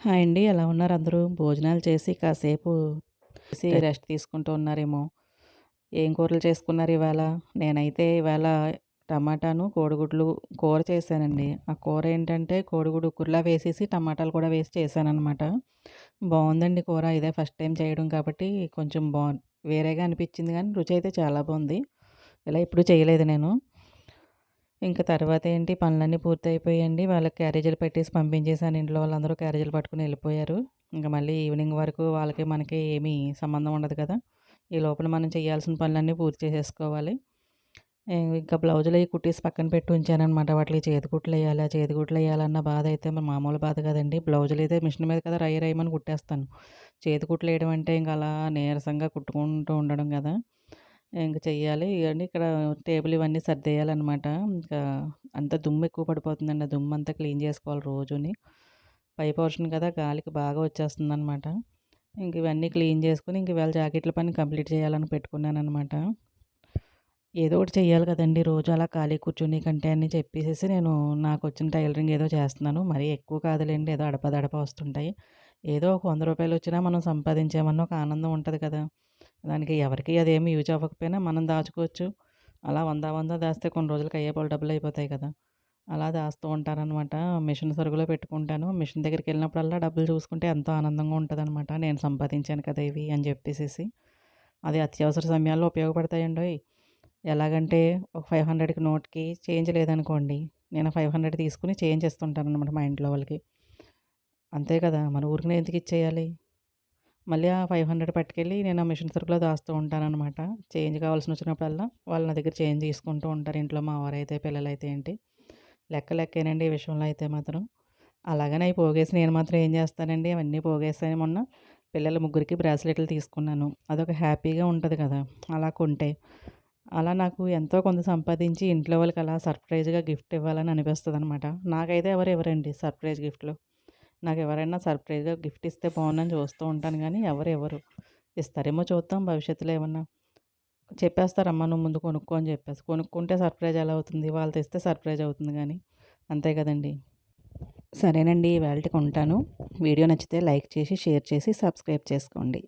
Hi అండి. ఎలా ఉన్నారు అందరూ? భోజనాలు చేసి కాసేపు రెస్ట్ తీసుకుంటూ ఉన్నారేమో! ఏం కూరలు చేసుకున్నారు ఇవాళ? నేనైతే ఇవాళ టమాటాను, కోడిగుడ్లు కూర చేశానండి. ఆ కూర ఏంటంటే కోడిగుడ్డు ఉక్కుడులా వేసేసి టమాటాలు కూడా వేసి చేశాననమాట. బావుందండి కూర. ఇదే ఫస్ట్ టైం చేయడం కాబట్టి కొంచెం వేరేగా అనిపించింది గానీ రుచి అయితే చాలా బావుంది. ఇలా ఎప్పుడు చేయలేదు నేను. ఇంక తర్వాతేంటి పనులన్నీ పూర్తయిపోయాయండి. వాళ్ళకి క్యారేజీలు పెట్టేసి పంపించేసాను. ఇంట్లో వాళ్ళందరూ క్యారేజీలు పట్టుకొని ఎళ్ళిపోయారు. ఇంక మళ్ళీ ఈవినింగ్ వరకు వాళ్ళకి, మనకి ఏమీ సంబంధం ఉండదు కదా! ఈ లోపల మనం చేయాల్సిన పనులన్నీ పూర్తి చేసేసుకోవాలి. ఇంకా బ్లౌజులయి కుట్టేసి పక్కన పెట్టి ఉంచాననమాట. వాటికి చేతికుట్లెయ్యాలి. ఆ చేతికుట్లెయ్యాలన్న బాధైతే మామూలు బాధ కాదండి. బ్లౌజులైతే మిషన్ మీద కదా రయ్యమని కుట్టేస్తాను. చేతికుట్లేయడం అంటే ఇంక అలా నీరసంగా కుట్టుకుంటూ ఉండడం గదా! ఇంక చెయ్యాలి. ఇగండి ఇక్కడ టేబుల్ ఇవన్నీ సర్దేయాలనమాట. ఇంకా అంతా దుమ్ము ఎక్కువ పడిపోతుందండి. ఆ దుమ్మంతా క్లీన్ చేసుకోవాలి రోజుని. పై పోర్షన్ కదా గాలికి బాగా వచ్చేస్తుందనమాట. ఇంక ఇవన్నీ క్లీన్ చేసుకొని ఇంక ఇవాళ జాకెట్ల పని కంప్లీట్ చేయాలని పెట్టుకున్నాననమాట. ఏదో ఒకటి చెయ్యాలి కదండీ! రోజు అలా ఖాళీ కూర్చొని కంటే అని చెప్పేసేసి నేను నాకొచ్చిన టైలరింగ్ ఏదో చేస్తున్నాను. మరీ ఎక్కువ కాదులెండి. ఏదో అడపాదడపా వస్తుంటాయి. ఏదో ఒక రూ. 100 వచ్చినా మనం సంపాదించామన్న ఒక ఆనందం ఉంటది కదా! దానికి ఎవరికీ అదేమి యూజ్ అవ్వకపోయినా మనం దాచుకోవచ్చు. అలా 100 దాస్తే కొన్ని రోజులకి అయ్యే డబ్బులయిపోతాయి కదా! అలా దాస్తూ ఉంటాననమాట. మిషన్ సరుగులో పెట్టుకుంటాను. మిషన్ దగ్గరికెళ్ళినప్పుడల్లా డబ్బులు చూసుకుంటే ఎంతో ఆనందంగా ఉంటదనమాట. నేను సంపాదించాను కదా ఇవి అని జెప్పేసేసి. అది అత్యవసర సమయాల్లో ఉపయోగపడతాయండోయ్! ఎలాగంటే ఒక 500కి నోట్‌కి చేంజ్ లేదనుకోండి. నేను 500 తీసుకొని చేంజ్ ఇస్తుంటాననమాట మా ఇంట్లో వాళ్ళకి. అంతే కదా! మన ఊరికనే ఎందుకిచ్చేయాలి? మళ్ళీ ఆ 500 పట్టుకెళ్ళి నేను ఆ మిషన్ సరుకులో దాస్తూ ఉంటాననమాట. చేంజ్ కావాల్సినొచ్చినప్పుడల్లా వాళ్ళు నా దగ్గర చేంజ్ తీసుకుంటూ ఉంటారు. ఇంట్లో మా వారైతే, పిల్లలైతే ఏంటి. లెక్కేనండి ఈ విషయంలో అయితే మాత్రం. అలాగని అయి పోగేసి నేను మాత్రం ఏం చేస్తానండి అవన్నీ పోగేసాను మొన్న. పిల్లల ముగ్గురికి బ్రాస్లెట్లు తీసుకున్నాను. అదొక హ్యాపీగా ఉంటది కదా! అలా కొంటే. అలా నాకు ఎంతో కొంత సంపాదించి ఇంట్లో వాళ్ళకి అలా సర్ప్రైజ్‌గా గిఫ్ట్ ఇవ్వాలని అనిపిస్తదనమాట. నాకైతే ఎవరు ఇవ్వరండి సర్ప్రైజ్ గిఫ్ట్‌లు. నాకెవరైనా సర్ప్రైజ్‌గా గిఫ్ట్ ఇస్తే బావుండని చూస్తూ ఉంటాను గానీ, ఎవరు ఇవ్వరు. ఇస్తారేమో చూద్దాం భవిష్యత్తులో ఏమన్నా. చెప్పేస్తారమ్మా నువ్వు ముందు కొనుక్కో అని చెప్పేసి. కొనుక్కుంటే సర్ప్రైజ్ ఎలా అవుతుంది? వాళ్ళు తెస్తే సర్ప్రైజ్ అవుతుంది గానీ. అంతే కదండీ! సరేనండి ఇవాల్టికి ఉంటాను. వీడియో నచ్చితే లైక్ చేసి, షేర్ చేసి, సబ్స్క్రైబ్ చేసుకోండి.